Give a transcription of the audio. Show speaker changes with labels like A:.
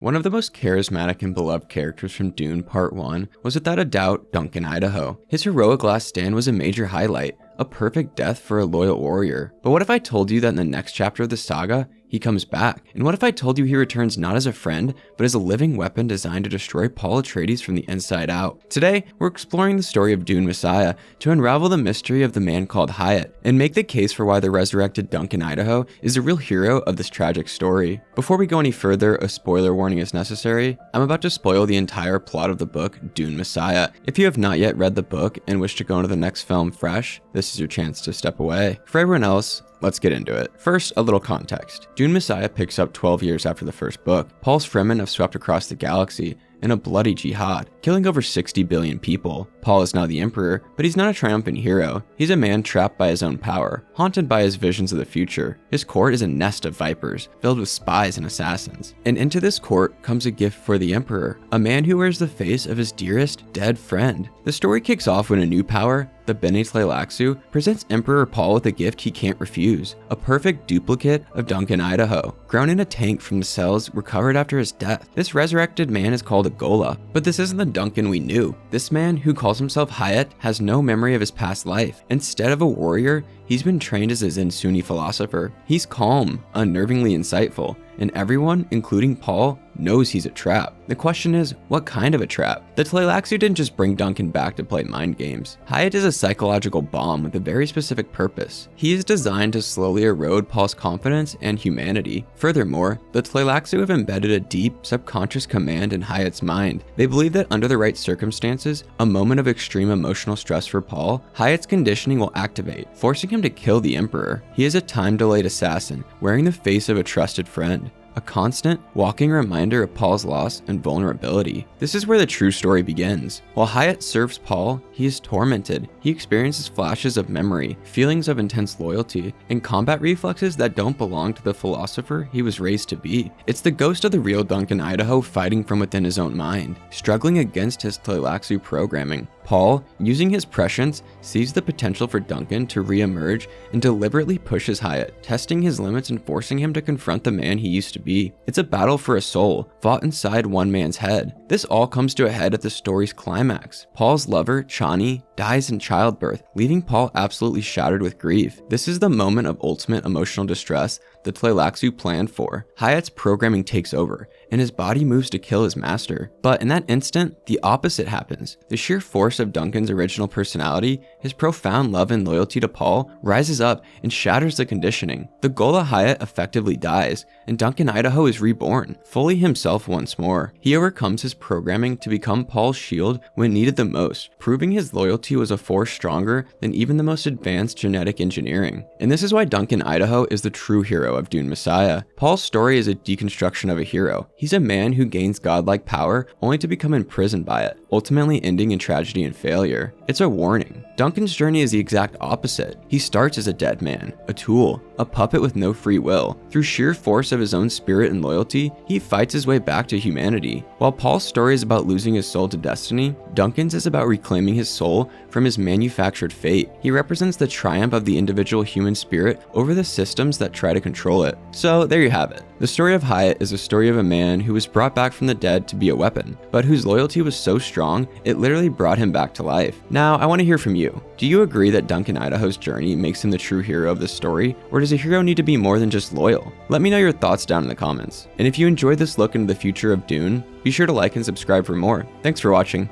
A: One of the most charismatic and beloved characters from Dune Part 1 was without a doubt Duncan Idaho. His heroic last stand was a major highlight, a perfect death for a loyal warrior. But what if I told you that in the next chapter of the saga, he comes back? And what if I told you he returns not as a friend, but as a living weapon designed to destroy Paul Atreides from the inside out? Today, we're exploring the story of Dune Messiah to unravel the mystery of the man called Hayt, and make the case for why the resurrected Duncan Idaho is the real hero of this tragic story. Before we go any further, a spoiler warning is necessary. I'm about to spoil the entire plot of the book, Dune Messiah. If you have not yet read the book and wish to go into the next film fresh, this is your chance to step away. For everyone else, let's get into it. First, a little context. Dune Messiah picks up 12 years after the first book. Paul's Fremen have swept across the galaxy in a bloody jihad, killing over 60 billion people. Paul is now the Emperor, but he's not a triumphant hero. He's a man trapped by his own power, haunted by his visions of the future. His court is a nest of vipers, filled with spies and assassins. And into this court comes a gift for the Emperor, a man who wears the face of his dearest, dead friend. The story kicks off when a new power, the Bene Tleilaxu, presents Emperor Paul with a gift he can't refuse, a perfect duplicate of Duncan Idaho, grown in a tank from the cells recovered after his death. This resurrected man is called a Ghola, but this isn't the Duncan we knew. This man, who calls himself Hayt, has no memory of his past life. Instead of a warrior, he's been trained as a Zen Sunni philosopher. He's calm, unnervingly insightful, and everyone, including Paul, knows he's a trap. The question is, what kind of a trap? The Tleilaxu didn't just bring Duncan back to play mind games. Hayt is a psychological bomb with a very specific purpose. He is designed to slowly erode Paul's confidence and humanity. Furthermore, the Tleilaxu have embedded a deep, subconscious command in Hayat's mind. They believe that under the right circumstances, a moment of extreme emotional stress for Paul, Hayat's conditioning will activate, forcing him to kill the Emperor. He is a time-delayed assassin, wearing the face of a trusted friend, a constant, walking reminder of Paul's loss and vulnerability. This is where the true story begins. While Hayt serves Paul, he is tormented. He experiences flashes of memory, feelings of intense loyalty, and combat reflexes that don't belong to the philosopher he was raised to be. It's the ghost of the real Duncan Idaho fighting from within his own mind, struggling against his Tleilaxu programming. Paul, using his prescience, sees the potential for Duncan to re-emerge and deliberately pushes Hayt, testing his limits and forcing him to confront the man he used to be. It's a battle for a soul, fought inside one man's head. This all comes to a head at the story's climax. Paul's lover, Chani, dies in childbirth, leaving Paul absolutely shattered with grief. This is the moment of ultimate emotional distress the Tleilaxu planned for. Hayat's programming takes over, and his body moves to kill his master. But in that instant, the opposite happens. The sheer force of Duncan's original personality, his profound love and loyalty to Paul, rises up and shatters the conditioning. The Ghola Hayt effectively dies, and Duncan Idaho is reborn, fully himself once more. He overcomes his programming to become Paul's shield when needed the most, proving his loyalty was a force stronger than even the most advanced genetic engineering. And this is why Duncan Idaho is the true hero of Dune Messiah. Paul's story is a deconstruction of a hero. He's a man who gains godlike power only to become imprisoned by it, ultimately ending in tragedy and failure. It's a warning. Duncan's journey is the exact opposite. He starts as a dead man, a tool, a puppet with no free will. Through sheer force of his own spirit and loyalty, he fights his way back to humanity. While Paul's story is about losing his soul to destiny, Duncan's is about reclaiming his soul from his manufactured fate. He represents the triumph of the individual human spirit over the systems that try to control it. So there you have it. The story of Hayt is a story of a man who was brought back from the dead to be a weapon, but whose loyalty was so strong, it literally brought him back to life. Now, I want to hear from you. Do you agree that Duncan Idaho's journey makes him the true hero of this story, or does a hero need to be more than just loyal? Let me know your thoughts down in the comments. And if you enjoyed this look into the future of Dune, be sure to like and subscribe for more. Thanks for watching.